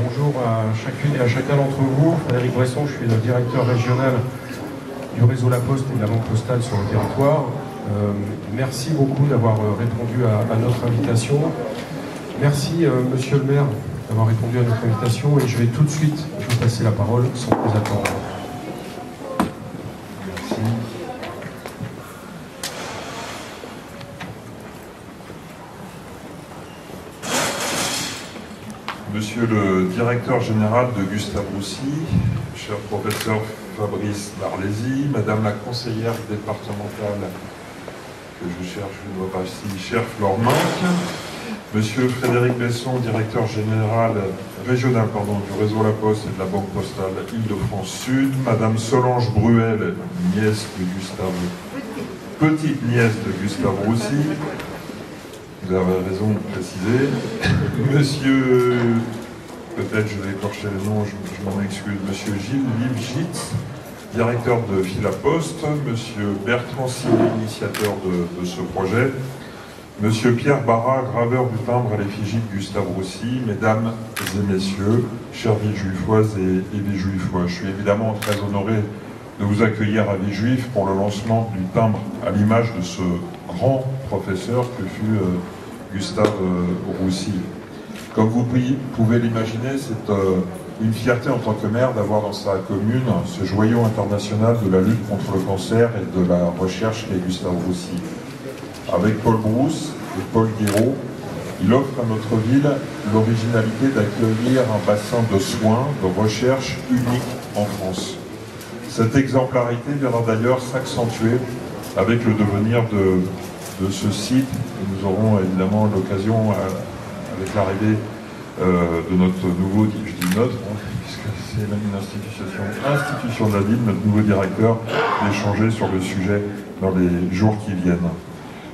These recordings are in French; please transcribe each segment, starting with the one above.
Bonjour à chacune et à chacun d'entre vous. Frédéric Bresson, je suis le directeur régional du réseau La Poste et de la Banque Postale sur le territoire. Merci beaucoup d'avoir répondu à notre invitation. Merci, monsieur le maire, d'avoir répondu à notre invitation. Et je vais tout de suite vous passer la parole sans plus attendre. Merci. Monsieur le directeur général de Gustave Roussy, cher professeur Fabrice Barlési, madame la conseillère départementale que je cherche, je ne vois pas ici, chère Flore Minck, monsieur Frédéric Besson, directeur général régional du réseau La Poste et de la Banque Postale Île-de-France Sud, madame Solange Bruel, petite nièce de Gustave Roussy, vous avez raison de préciser. Monsieur, peut-être je vais écorcher le nom, je m'en excuse, monsieur Gilles Livgitz, directeur de Philaposte, monsieur Bertrand Siné, initiateur de ce projet, monsieur Pierre Barra, graveur du timbre à l'effigie de Gustave Roussy, mesdames et messieurs, chères Villejuifoises et Villejuifois. Je suis évidemment très honoré de vous accueillir à Villejuif pour le lancement du timbre à l'image de ce grand professeur que fut Gustave Roussy. Comme vous pouvez l'imaginer, c'est une fierté en tant que maire d'avoir dans sa commune ce joyau international de la lutte contre le cancer et de la recherche qu'est Gustave Roussy. Avec Paul Brousse et Paul Guiraud, il offre à notre ville l'originalité d'accueillir un bassin de soins, de recherche unique en France. Cette exemplarité viendra d'ailleurs s'accentuer avec le devenir de ce site. Nous aurons évidemment l'occasion, avec l'arrivée de notre nouveau, je dis notre, puisque c'est même une institution de la ville, notre nouveau directeur, d'échanger sur le sujet dans les jours qui viennent.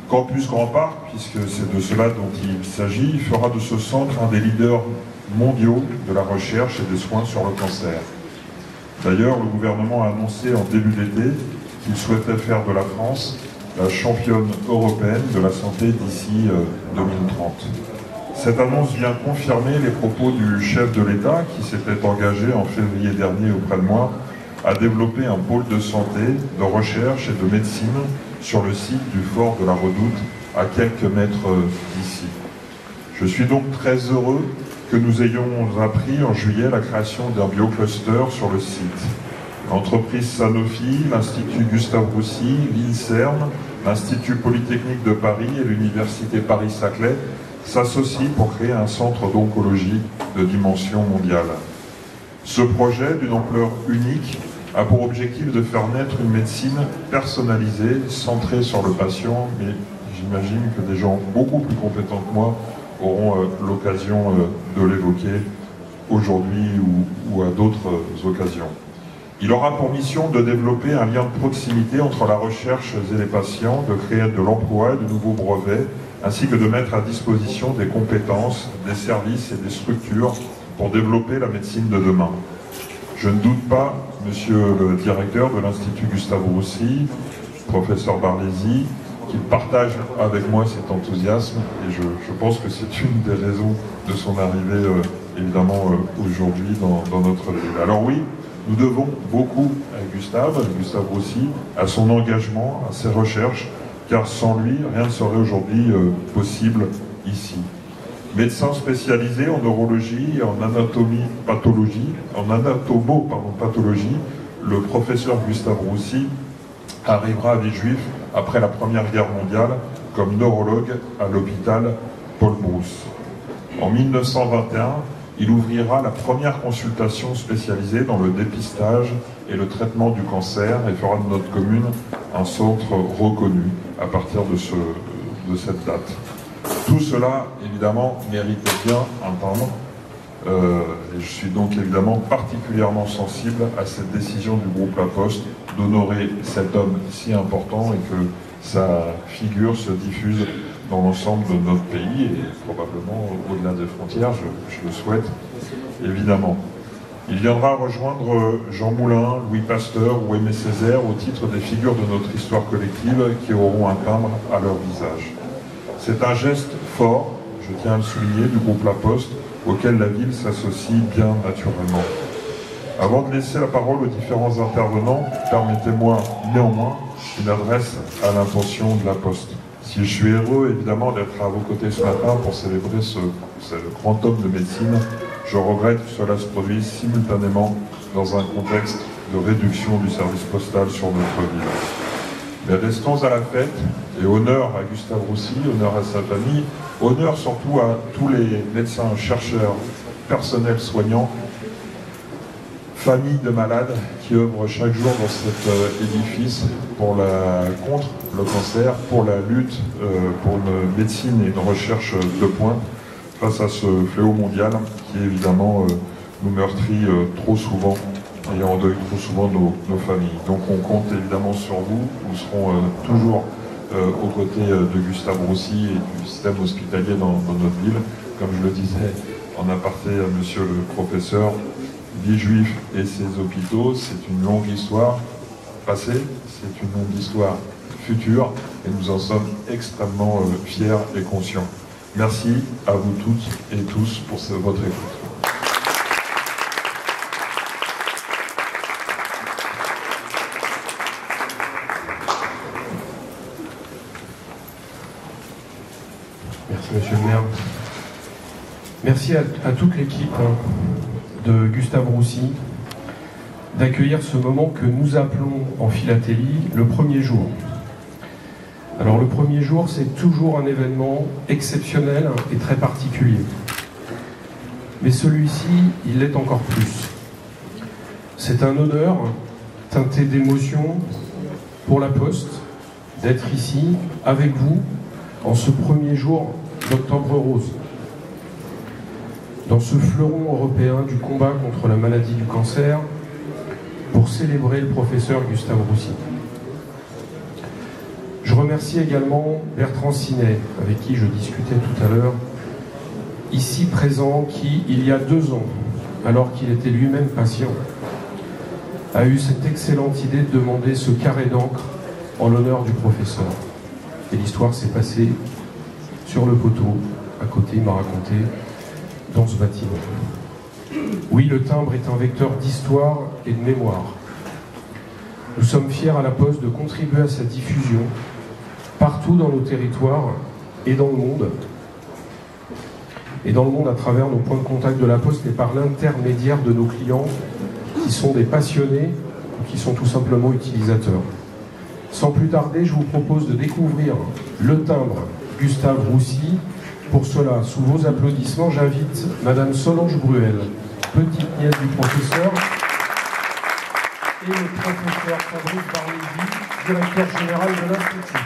Campus Grand Parc, puisque c'est de cela dont il s'agit, fera de ce centre un des leaders mondiaux de la recherche et des soins sur le cancer. D'ailleurs, le gouvernement a annoncé en début d'été qu'il souhaitait faire de la France la championne européenne de la santé d'ici 2030. Cette annonce vient confirmer les propos du chef de l'État qui s'était engagé en février dernier auprès de moi à développer un pôle de santé, de recherche et de médecine sur le site du fort de la Redoute à quelques mètres d'ici. Je suis donc très heureux que nous ayons appris en juillet la création d'un biocluster sur le site. L'entreprise Sanofi, l'Institut Gustave Roussy, l'INSERM, l'Institut Polytechnique de Paris et l'Université Paris-Saclay s'associent pour créer un centre d'oncologie de dimension mondiale. Ce projet, d'une ampleur unique, a pour objectif de faire naître une médecine personnalisée, centrée sur le patient, mais j'imagine que des gens beaucoup plus compétents que moi auront l'occasion de l'évoquer aujourd'hui ou à d'autres occasions. Il aura pour mission de développer un lien de proximité entre la recherche et les patients, de créer de l'emploi et de nouveaux brevets, ainsi que de mettre à disposition des compétences, des services et des structures pour développer la médecine de demain. Je ne doute pas, monsieur le directeur de l'Institut Gustave Roussy, professeur Barlési, qu'il partage avec moi cet enthousiasme et je pense que c'est une des raisons de son arrivée évidemment aujourd'hui dans notre ville. Alors oui, nous devons beaucoup à Gustave Roussy, à son engagement, à ses recherches, car sans lui, rien ne serait aujourd'hui possible ici. Médecin spécialisé en neurologie et en anatomopathologie, le professeur Gustave Roussy arrivera à Villejuif après la Première Guerre mondiale comme neurologue à l'hôpital Paul Brousse. En 1921, il ouvrira la première consultation spécialisée dans le dépistage et le traitement du cancer et fera de notre commune un centre reconnu à partir de cette date. Tout cela, évidemment, mérite bien un timbre. Et je suis donc évidemment particulièrement sensible à cette décision du groupe La Poste d'honorer cet homme si important et que sa figure se diffuse dans l'ensemble de notre pays et probablement au-delà des frontières, je le souhaite évidemment. Il viendra rejoindre Jean Moulin, Louis Pasteur ou Aimé Césaire au titre des figures de notre histoire collective qui auront un timbre à leur visage. C'est un geste fort, je tiens à le souligner, du groupe La Poste auquel la ville s'associe bien naturellement. Avant de laisser la parole aux différents intervenants, permettez-moi néanmoins une adresse à l'intention de la Poste. Si je suis heureux évidemment d'être à vos côtés ce matin pour célébrer ce grand homme de médecine, je regrette que cela se produise simultanément dans un contexte de réduction du service postal sur notre ville. Mais restons à la fête et honneur à Gustave Roussy, honneur à sa famille, honneur surtout à tous les médecins, chercheurs, personnels soignants, familles de malades qui œuvrent chaque jour dans cet édifice contre le cancer, pour la lutte pour une médecine et une recherche de pointe face à ce fléau mondial qui évidemment nous meurtrit trop souvent et endeuille trop souvent nos familles. Donc on compte évidemment sur vous, nous serons toujours aux côtés de Gustave Roussy et du système hospitalier dans notre ville. Comme je le disais en aparté à monsieur le professeur, Villejuif et ses hôpitaux, c'est une longue histoire passée, c'est une longue histoire future et nous en sommes extrêmement fiers et conscients. Merci à vous toutes et tous pour votre écoute. Merci monsieur le maire. Merci à toute l'équipe de Gustave Roussy d'accueillir ce moment que nous appelons en philatélie le premier jour. Alors le premier jour, c'est toujours un événement exceptionnel et très particulier. Mais celui-ci, il l'est encore plus. C'est un honneur teinté d'émotion pour la Poste d'être ici avec vous en ce premier jour d'Octobre Rose. Dans ce fleuron européen du combat contre la maladie du cancer, pour célébrer le professeur Gustave Roussy. Je remercie également Bertrand Sinet, avec qui je discutais tout à l'heure, ici présent, qui, il y a 2 ans, alors qu'il était lui-même patient, a eu cette excellente idée de demander ce carré d'encre en l'honneur du professeur. Et l'histoire s'est passée sur le poteau, à côté, il m'a raconté, dans ce bâtiment. Oui, le timbre est un vecteur d'histoire et de mémoire. Nous sommes fiers à la Poste de contribuer à sa diffusion partout dans nos territoires et dans le monde. Et dans le monde à travers nos points de contact de la Poste et par l'intermédiaire de nos clients qui sont des passionnés ou qui sont tout simplement utilisateurs. Sans plus tarder, je vous propose de découvrir le timbre Gustave Roussy. Pour cela, sous vos applaudissements, j'invite Madame Solange Bruel, petite nièce du professeur, et le professeur Fabrice Barlési, directeur général de l'Institut.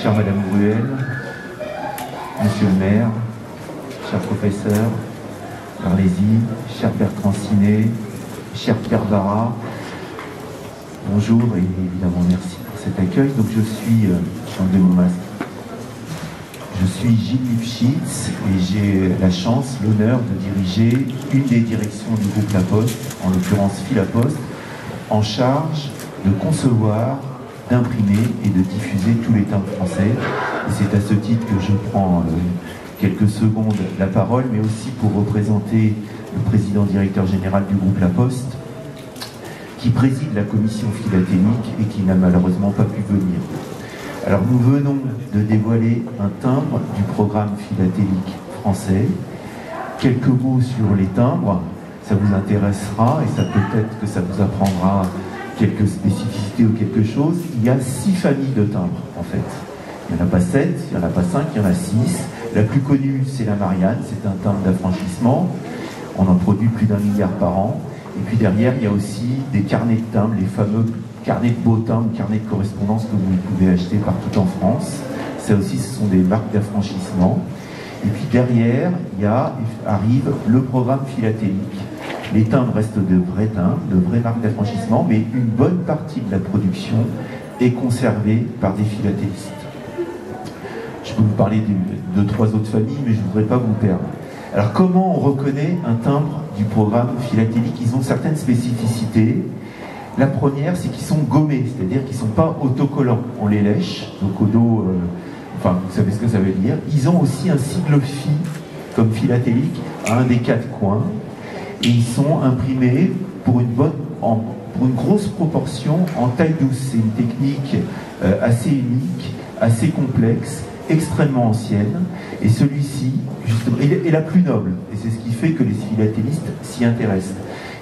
Chère Madame Bruel, Monsieur le maire, cher professeur Barlési, cher Bertrand Sinet, cher Pierre Barra, bonjour et évidemment merci pour cet accueil. Donc je suis, de mon masque, je suis Gilles Lifshitz et j'ai la chance, l'honneur de diriger une des directions du groupe La Poste, en l'occurrence Philaposte, en charge de concevoir, d'imprimer et de diffuser tous les timbres français. Et c'est à ce titre que je prends quelques secondes la parole, mais aussi pour représenter le président directeur général du groupe La Poste, qui préside la commission philatélique et qui n'a malheureusement pas pu venir. Alors nous venons de dévoiler un timbre du programme philatélique français. Quelques mots sur les timbres. ça vous intéressera et ça peut-être que ça vous apprendra quelques spécificités ou quelque chose. Il y a 6 familles de timbres en fait. Il n'y en a pas 7, il n'y en a pas 5, il y en a 6. La plus connue, c'est la Marianne, c'est un timbre d'affranchissement. On en produit plus d'1 milliard par an. Et puis derrière, il y a aussi des carnets de timbres, les fameux carnets de beau timbre, carnets de correspondance que vous pouvez acheter partout en France. Ça aussi, ce sont des marques d'affranchissement. Et puis derrière, arrive le programme philatélique. Les timbres restent de vrais timbres, de vraies marques d'affranchissement, mais une bonne partie de la production est conservée par des philatélistes. Je peux vous parler de 3 autres familles, mais je ne voudrais pas vous perdre. Alors comment on reconnaît un timbre du programme philatélique? Ils ont certaines spécificités. La première, c'est qu'ils sont gommés, c'est-à-dire qu'ils ne sont pas autocollants. On les lèche, donc au dos, enfin vous savez ce que ça veut dire. Ils ont aussi un sigle phi, comme philatélique, à un des 4 coins. Et ils sont imprimés pour une grosse proportion en taille douce. C'est une technique assez unique, assez complexe, extrêmement ancienne, et celui-ci, justement, est la plus noble, et c'est ce qui fait que les philatélistes s'y intéressent.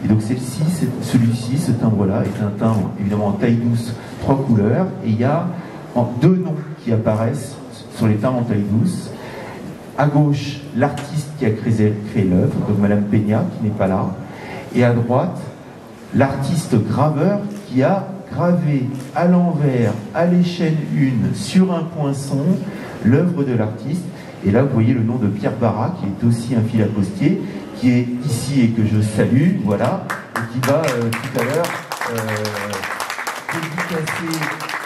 Et donc celui-ci, ce timbre-là, est un timbre évidemment en taille douce, 3 couleurs, et il y a 2 noms qui apparaissent sur les timbres en taille douce. À gauche, l'artiste qui a créé l'œuvre, donc Madame Peña, qui n'est pas là, et à droite, l'artiste graveur qui a gravé à l'envers, à l'échelle 1, sur un poinçon, l'œuvre de l'artiste. Et là, vous voyez le nom de Pierre Barra, qui est aussi un filapostier, qui est ici et que je salue, voilà, et qui va tout à l'heure dédicacer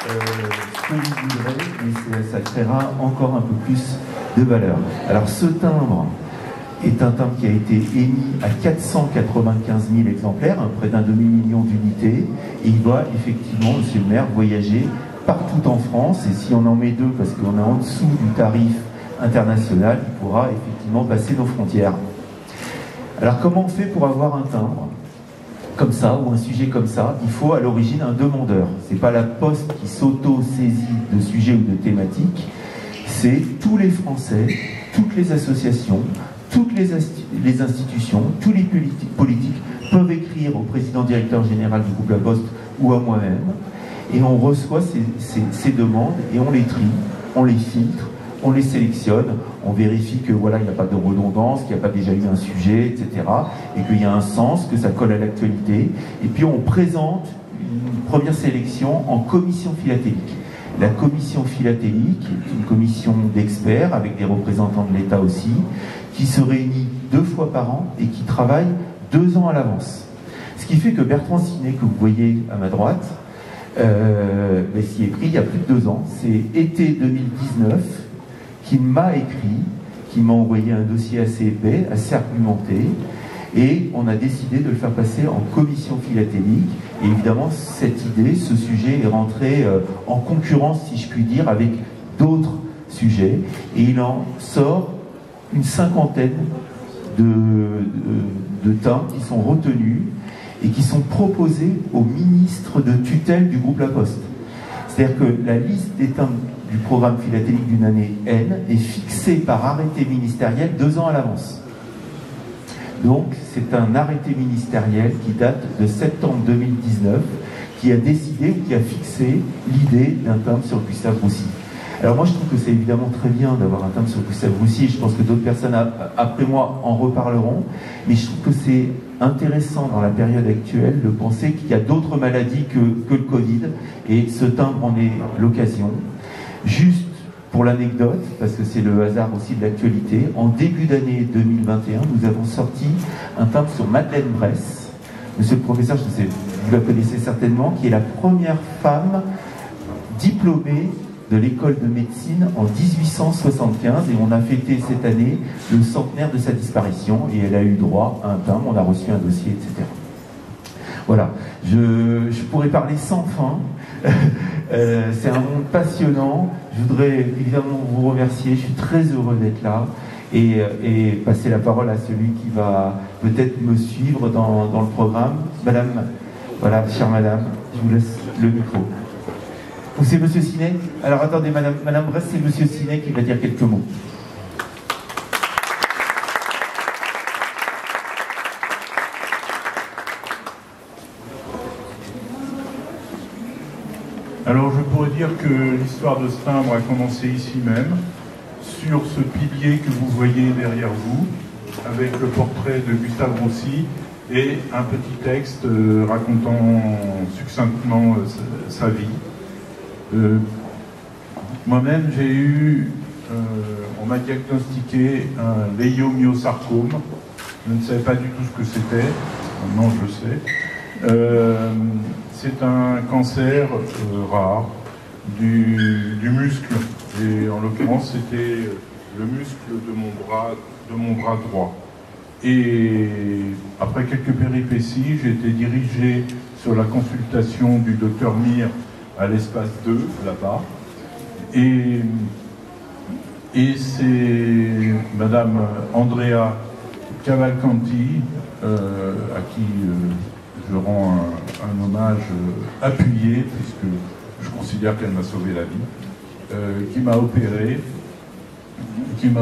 ce que vous voudrez, et ça créera encore un peu plus de valeur. Alors ce timbre est un timbre qui a été émis à 495 000 exemplaires, près d'un demi-million d'unités, et il va effectivement, monsieur le maire, voyager partout en France, et si on en met 2 parce qu'on est en dessous du tarif international, il pourra effectivement passer nos frontières. Alors comment on fait pour avoir un timbre comme ça, ou un sujet comme ça? Il faut à l'origine un demandeur. C'est pas la Poste qui s'auto-saisit de sujets ou de thématiques, c'est tous les Français, toutes les associations, toutes les institutions, tous les politiques peuvent écrire au président directeur général du groupe La Poste ou à moi-même, et on reçoit ces demandes et on les trie, on les filtre, on les sélectionne, on vérifie que voilà, il n'y a pas de redondance, qu'il n'y a pas déjà eu un sujet, etc. et qu'il y a un sens, que ça colle à l'actualité. Et puis on présente une première sélection en commission philatélique. La commission philatélique est une commission d'experts avec des représentants de l'État aussi, qui se réunit 2 fois par an et qui travaille 2 ans à l'avance. Ce qui fait que Bertrand Sinet, que vous voyez à ma droite, s'y est pris il y a plus de 2 ans. C'est été 2019 qui m'a écrit, qui m'a envoyé un dossier assez épais, assez argumenté, et on a décidé de le faire passer en commission philatélique. Et évidemment, cette idée, ce sujet est rentré en concurrence, si je puis dire, avec d'autres sujets, et il en sort une 50aine de timbres qui sont retenus et qui sont proposés au ministre de tutelle du groupe La Poste. C'est-à-dire que la liste des timbres du programme philatélique d'une année N est fixée par arrêté ministériel 2 ans à l'avance. Donc c'est un arrêté ministériel qui date de septembre 2019 qui a décidé ou qui a fixé l'idée d'un timbre sur Gustave Roussy. Alors moi je trouve que c'est évidemment très bien d'avoir un timbre sur Gustave Roussy, je pense que d'autres personnes après moi en reparleront, mais je trouve que c'est intéressant dans la période actuelle de penser qu'il y a d'autres maladies que le Covid, et ce timbre en est l'occasion. Juste pour l'anecdote, parce que c'est le hasard aussi de l'actualité, en début d'année 2021, nous avons sorti un timbre sur Madeleine Bress. Monsieur le professeur, je sais, vous la connaissez certainement, qui est la première femme diplômée de l'école de médecine en 1875, et on a fêté cette année le centenaire de sa disparition, et elle a eu droit à un timbre, on a reçu un dossier, etc. Voilà, je pourrais parler sans fin. C'est un monde passionnant. Je voudrais évidemment vous remercier, je suis très heureux d'être là, et passer la parole à celui qui va peut-être me suivre dans le programme. Madame, voilà, chère madame, je vous laisse le micro. Ou c'est monsieur Sinet? Alors attendez, madame Bress, c'est monsieur Sinet qui va dire quelques mots. Alors je pourrais dire que l'histoire de ce timbre a commencé ici même, sur ce pilier que vous voyez derrière vous, avec le portrait de Gustave Roussy et un petit texte racontant succinctement sa vie. Moi-même, j'ai eu, on m'a diagnostiqué un léiomyosarcome. Je ne savais pas du tout ce que c'était. Maintenant, je le sais. C'est un cancer rare du muscle. Et en l'occurrence, c'était le muscle de mon bras droit. Et après quelques péripéties, j'ai été dirigé sur la consultation du docteur Mir à l'espace 2, là-bas. Et c'est Madame Andrea Cavalcanti, à qui je rends un hommage appuyé, puisque je considère qu'elle m'a sauvé la vie, qui m'a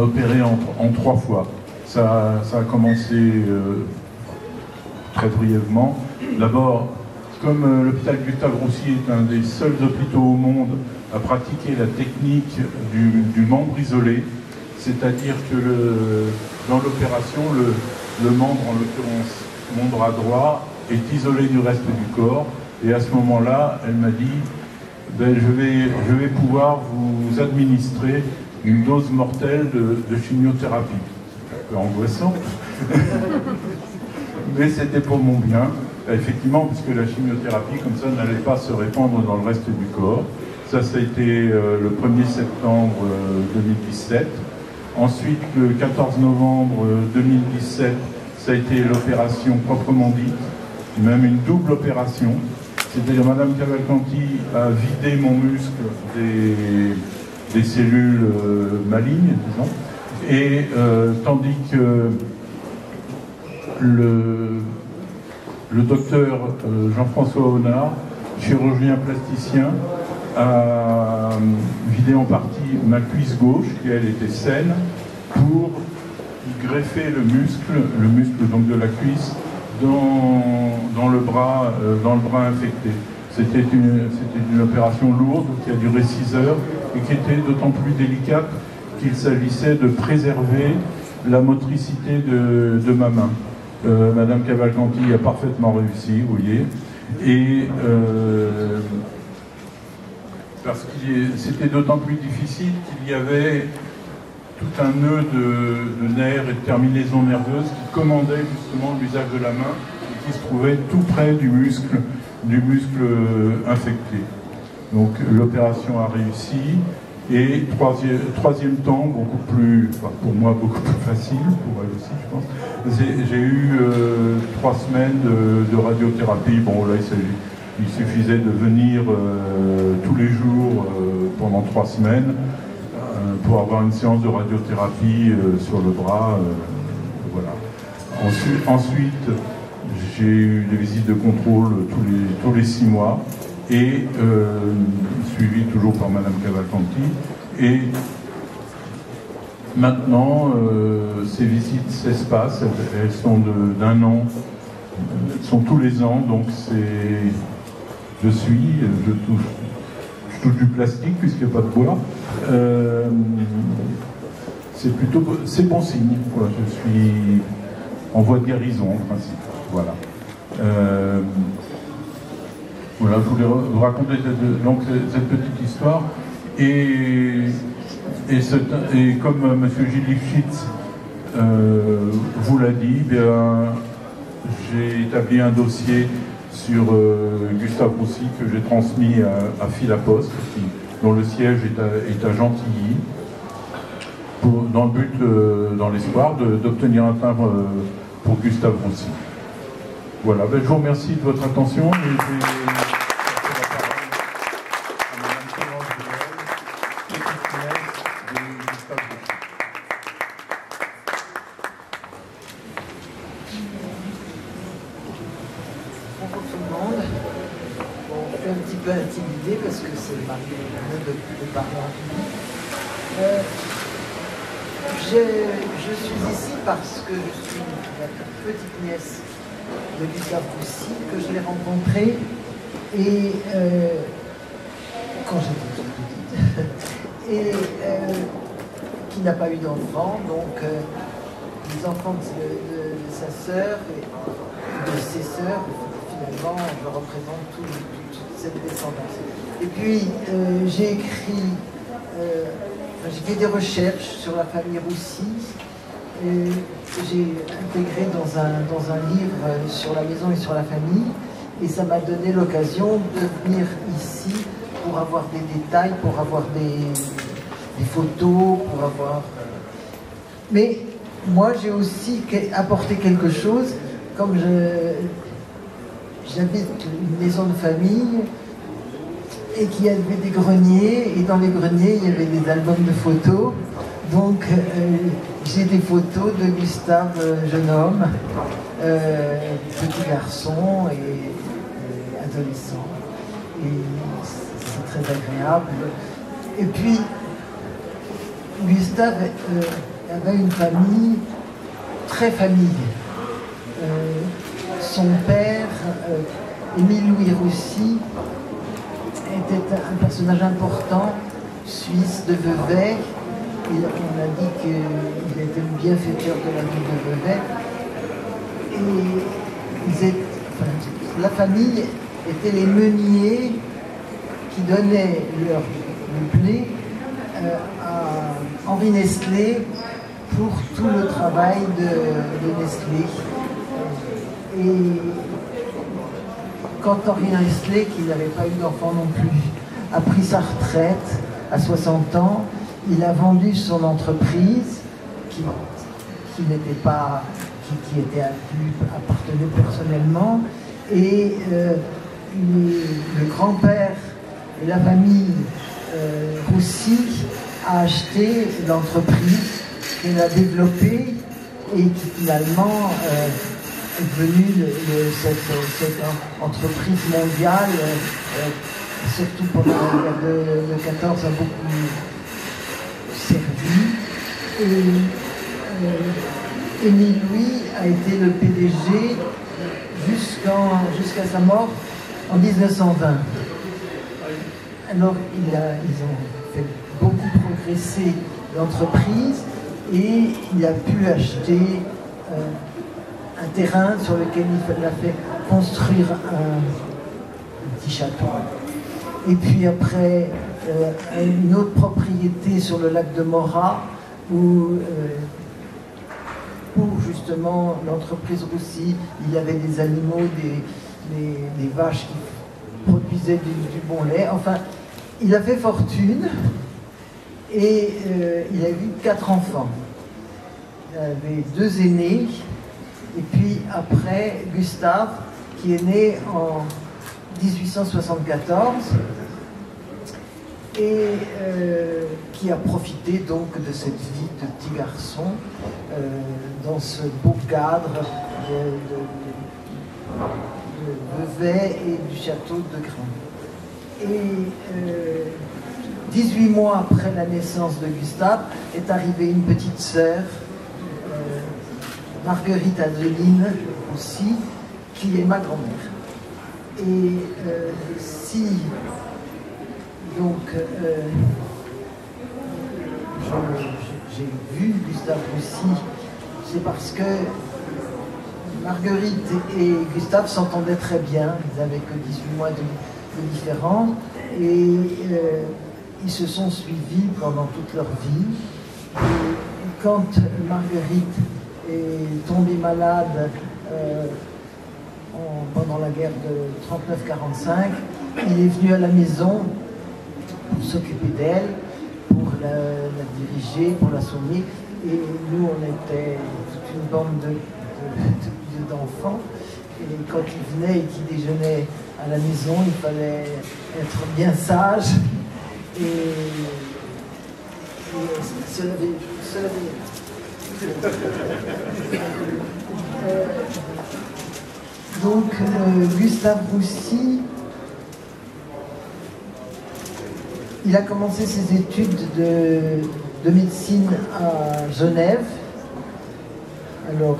opéré en 3 fois. Ça a commencé très brièvement. D'abord, comme l'hôpital Gustave Roussy est un des seuls hôpitaux au monde à pratiquer la technique du membre isolé, c'est-à-dire que dans l'opération, le membre, en l'occurrence mon bras droit, est isolé du reste du corps. Et à ce moment-là, elle m'a dit ben, je vais pouvoir vous administrer une dose mortelle de chimiothérapie. C'est un peu angoissant, mais c'était pour mon bien, effectivement, puisque la chimiothérapie, comme ça, n'allait pas se répandre dans le reste du corps. Ça a été le 1er septembre 2017. Ensuite, le 14 novembre 2017, ça a été l'opération proprement dite, même une double opération. C'est-à-dire Madame Cavalcanti a vidé mon muscle des cellules malignes, disons, et tandis que le docteur Jean-François Honard, chirurgien plasticien, a vidé en partie ma cuisse gauche, qui elle était saine, pour y greffer le muscle donc de la cuisse, dans le bras infecté. C'était une opération lourde qui a duré 6 heures et qui était d'autant plus délicate qu'il s'agissait de préserver la motricité de ma main. Madame Cavalcanti a parfaitement réussi, vous voyez, et parce que c'était d'autant plus difficile qu'il y avait tout un nœud de nerfs et de terminaisons nerveuses qui commandaient justement l'usage de la main et qui se trouvait tout près du muscle infecté. Donc l'opération a réussi et troisième temps, beaucoup plus, enfin, pour moi beaucoup plus facile, pour elle aussi je pense, j'ai eu 3 semaines de radiothérapie. Bon là il suffisait de venir tous les jours pendant 3 semaines pour avoir une séance de radiothérapie sur le bras. Voilà. Ensuite, j'ai eu des visites de contrôle tous les 6 mois et suivi toujours par Madame Cavalcanti. Et maintenant, ces visites s'espacent, elles sont d'1 an, elles sont tous les ans, donc je touche du plastique puisqu'il n'y a pas de bois. C'est bon signe, quoi. Je suis en voie de guérison en principe. Voilà. Voilà, je voulais vous raconter cette petite histoire. Et comme M. Gilles Lifshitz vous l'a dit, j'ai établi un dossier sur Gustave Roussy que j'ai transmis à Philaposte, dont le siège est à Gentilly, dans le but, dans l'espoir d'obtenir un timbre pour Gustave Roussy. Voilà, je vous remercie de votre attention et je vais passer la parole à Mme Clémence Duel, petite-nièce de Gustave Roussy. Bonjour tout le monde. Bon, je suis un petit peu intimidée parce que c'est le mari de parler en public. Je suis ici parce que je suis la petite nièce de Gustave Roussy, que je l'ai rencontré. Et quand j'étais toute petite, et qui n'a pas eu d'enfant, donc les enfants de sa sœur et de ses sœurs, finalement, je représente toute cette descendance. Et puis, j'ai écrit, j'ai fait des recherches sur la famille Roussy. J'ai intégré dans un livre sur la maison et sur la famille, et ça m'a donné l'occasion de venir ici pour avoir des détails, pour avoir des photos, pour avoir... Mais moi, j'ai aussi apporté quelque chose, comme j'habite une maison de famille, et qu'il y avait des greniers, et dans les greniers, il y avait des albums de photos. Donc, j'ai des photos de Gustave, jeune homme, petit garçon et adolescent. Et c'est très agréable. Et puis, Gustave avait une famille, très famille. Son père, Émile Louis Roussy, était un personnage important, suisse de Vevey. On a dit qu'il était le bienfaiteur de la ville de Vevey. Et la famille était les meuniers qui donnaient leur blé à Henri Nestlé pour tout le travail de Nestlé. Et quand Henri Nestlé, qui n'avait pas eu d'enfant non plus, a pris sa retraite à 60 ans, il a vendu son entreprise qui n'était pas, qui lui appartenait personnellement, et le grand-père et la famille Roussy a acheté l'entreprise qu'elle a développée et qui finalement est devenue cette entreprise mondiale, surtout pendant la guerre de 14, a beaucoup servi. Et Émile Louis a été le PDG jusqu'à sa mort en 1920. Alors ils ont fait beaucoup progresser l'entreprise et il a pu acheter un terrain sur lequel il a fait construire un petit château. Et puis après, une autre propriété sur le lac de Morat où pour justement l'entreprise Roussy, il y avait des animaux, des vaches qui produisaient du bon lait. Enfin, il a fait fortune et il a eu 4 enfants. Il avait 2 aînés et puis après Gustave qui est né en 1874 et qui a profité donc de cette vie de petit garçon dans ce beau cadre de Vevey et du château de Grain. Et 18 mois après la naissance de Gustave est arrivée une petite sœur, Marguerite Adeline aussi, qui est ma grand-mère. Et si donc j'ai vu Gustave Roussy, c'est parce que Marguerite et Gustave s'entendaient très bien, ils n'avaient que 18 mois de différence, et ils se sont suivis pendant toute leur vie. Et quand Marguerite est tombée malade pendant la guerre de 39-45, il est venu à la maison pour s'occuper d'elle, pour la diriger, pour la soigner. Et nous, on était toute une bande d'enfants. Et quand il venait et qu'il déjeunait à la maison, il fallait être bien sage et se laver. Donc, Gustave Roussy, il a commencé ses études de médecine à Genève. Alors,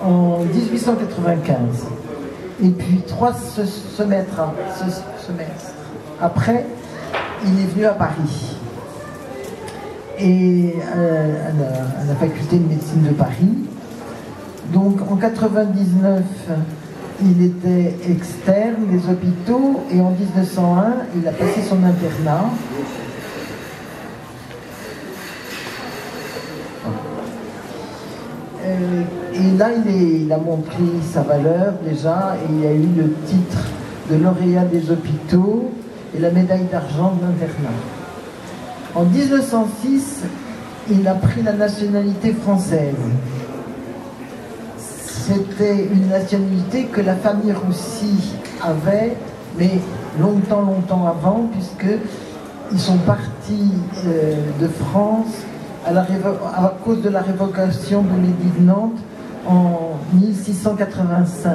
en 1895. Et puis 3 semestres après, il est venu à Paris. Et à la faculté de médecine de Paris. Donc en 99, il était externe des hôpitaux et en 1901, il a passé son internat. Et là, il a montré sa valeur déjà et il a eu le titre de lauréat des hôpitaux et la médaille d'argent de l'internat. En 1906, il a pris la nationalité française. C'était une nationalité que la famille Roussy avait, mais longtemps avant, puisqu'ils sont partis de France à cause de la révocation de l'édit de Nantes en 1685.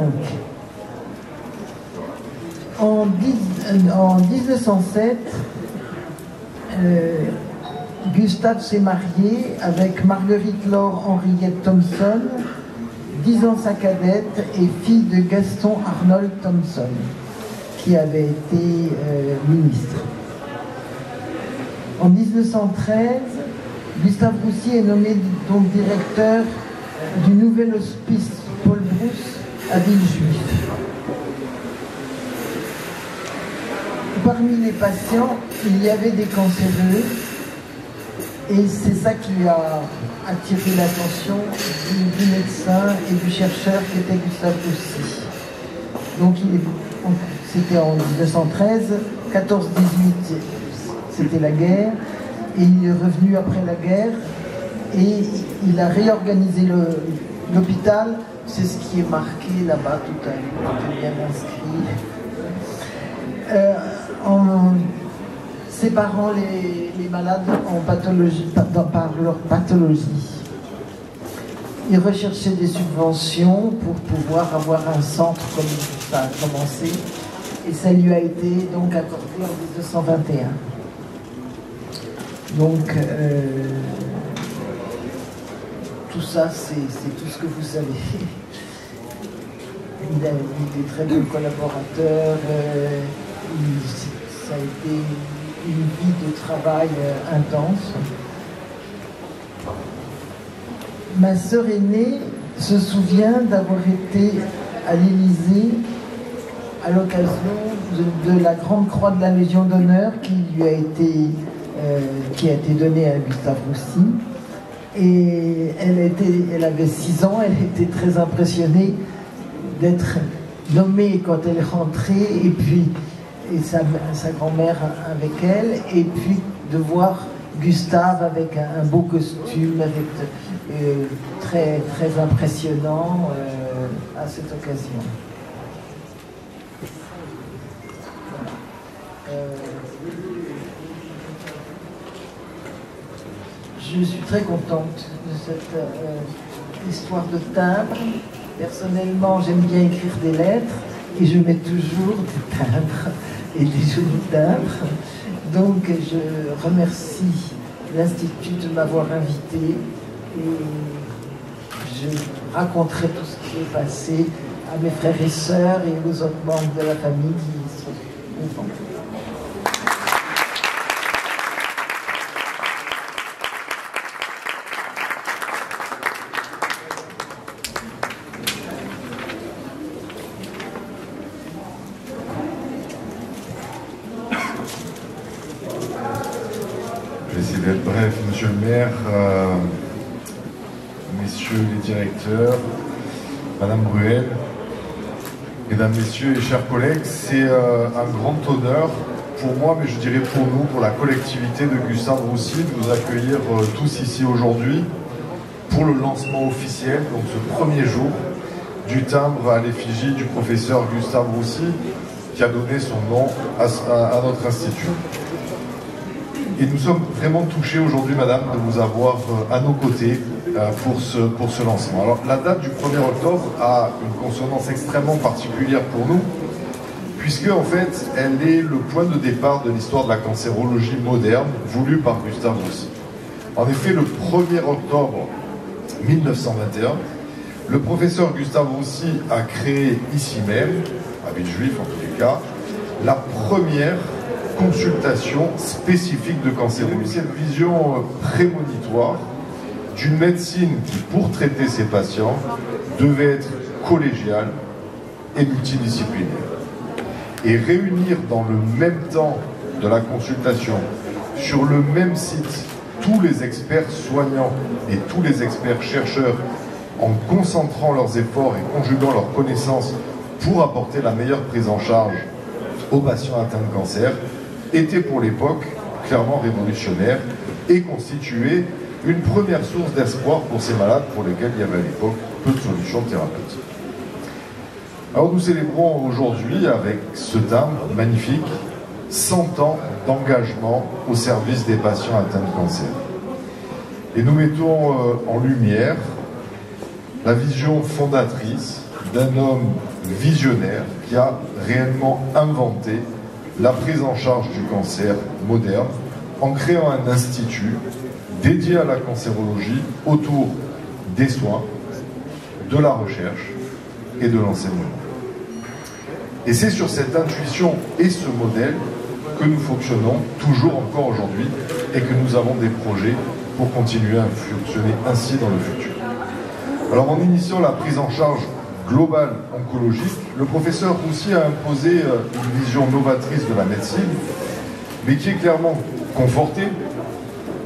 En 1907, Gustave s'est marié avec Marguerite Laure Henriette Thomson, 10 ans sa cadette et fille de Gaston Arnold Thomson, qui avait été ministre. En 1913, Gustave Roussy est nommé donc directeur du nouvel hospice Paul Brousse à Villejuif. Parmi les patients, il y avait des cancéreux et c'est ça qui a attiré l'attention du médecin et du chercheur qui était Gustave Roussy. Donc c'était en 1913, 14-18, c'était la guerre, et il est revenu après la guerre et il a réorganisé l'hôpital. C'est ce qui est marqué là-bas tout à l'heure, bien inscrit. En séparant les malades en pathologie, par leur pathologie. Il recherchait des subventions pour pouvoir avoir un centre comme ça a commencé, et ça lui a été donc accordé en 1921. Donc tout ça, c'est tout ce que vous savez. Il a eu des très bons collaborateurs, ça a été une vie de travail intense. Ma sœur aînée se souvient d'avoir été à l'Élysée à l'occasion de la Grande Croix de la Légion d'honneur qui a été donnée à Gustave Roussy. Et elle avait 6 ans, elle était très impressionnée d'être nommée quand elle est rentrée, et sa grand-mère avec elle, et puis de voir Gustave avec un beau costume, très, très impressionnant à cette occasion. Je suis très contente de cette histoire de timbre. Personnellement, j'aime bien écrire des lettres et je mets toujours des timbres et des jolis timbres. Donc je remercie l'Institut de m'avoir invité et je raconterai tout ce qui est passé à mes frères et sœurs et aux autres membres de la famille qui sont contents. Bref, monsieur le maire, messieurs les directeurs, madame Bruel, mesdames, messieurs et chers collègues, c'est un grand honneur pour moi, mais je dirais pour nous, pour la collectivité de Gustave Roussy, de vous accueillir tous ici aujourd'hui pour le lancement officiel, donc ce premier jour, du timbre à l'effigie du professeur Gustave Roussy, qui a donné son nom à notre institut. Et nous sommes vraiment touchés aujourd'hui, madame, de vous avoir à nos côtés pour ce lancement. Alors, la date du 1er octobre a une consonance extrêmement particulière pour nous, puisque, en fait, elle est le point de départ de l'histoire de la cancérologie moderne, voulue par Gustave Roussy. En effet, le 1er octobre 1921, le professeur Gustave Roussy a créé ici même, à Villejuif en tous les cas, la première consultation spécifique de cancérologie. Cette vision prémonitoire d'une médecine qui, pour traiter ses patients, devait être collégiale et multidisciplinaire. Et réunir dans le même temps de la consultation, sur le même site, tous les experts soignants et tous les experts chercheurs, en concentrant leurs efforts et conjuguant leurs connaissances pour apporter la meilleure prise en charge aux patients atteints de cancer, était pour l'époque clairement révolutionnaire et constituait une première source d'espoir pour ces malades pour lesquels il y avait à l'époque peu de solutions thérapeutiques. Alors nous célébrons aujourd'hui avec ce thème magnifique 100 ans d'engagement au service des patients atteints de cancer. Et nous mettons en lumière la vision fondatrice d'un homme visionnaire qui a réellement inventé la prise en charge du cancer moderne en créant un institut dédié à la cancérologie autour des soins, de la recherche et de l'enseignement. Et c'est sur cette intuition et ce modèle que nous fonctionnons toujours encore aujourd'hui et que nous avons des projets pour continuer à fonctionner ainsi dans le futur. Alors en initiant la prise en charge globale oncologique, le professeur Roussy a imposé une vision novatrice de la médecine, mais qui est clairement confortée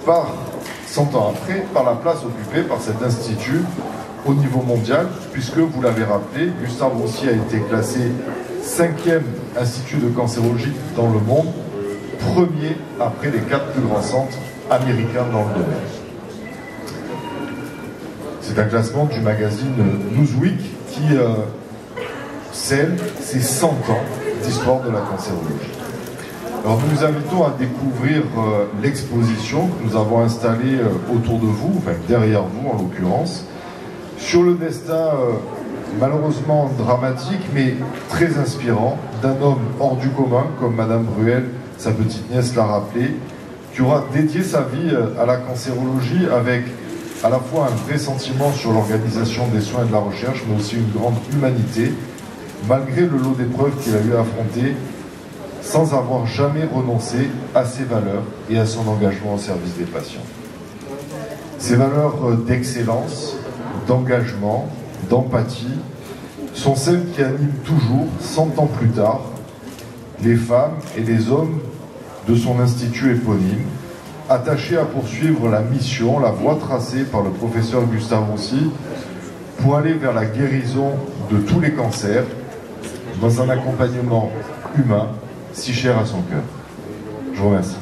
par, 100 ans après, par la place occupée par cet institut au niveau mondial, puisque, vous l'avez rappelé, Gustave Roussy a été classé 5e institut de cancérologie dans le monde, premier après les 4 plus grands centres américains dans le domaine. C'est un classement du magazine Newsweek qui scelle ces 100 ans d'histoire de la cancérologie. Alors nous vous invitons à découvrir l'exposition que nous avons installée autour de vous, enfin derrière vous en l'occurrence, sur le destin malheureusement dramatique mais très inspirant d'un homme hors du commun comme Madame Bruel, sa petite nièce l'a rappelé, qui aura dédié sa vie à la cancérologie avec à la fois un vrai sentiment sur l'organisation des soins et de la recherche, mais aussi une grande humanité, malgré le lot d'épreuves qu'il a eu à affronter, sans avoir jamais renoncé à ses valeurs et à son engagement au service des patients. Ces valeurs d'excellence, d'engagement, d'empathie, sont celles qui animent toujours, 100 ans plus tard, les femmes et les hommes de son institut éponyme, attachés à poursuivre la mission, la voie tracée par le professeur Gustave Roussy pour aller vers la guérison de tous les cancers dans un accompagnement humain si cher à son cœur. Je vous remercie.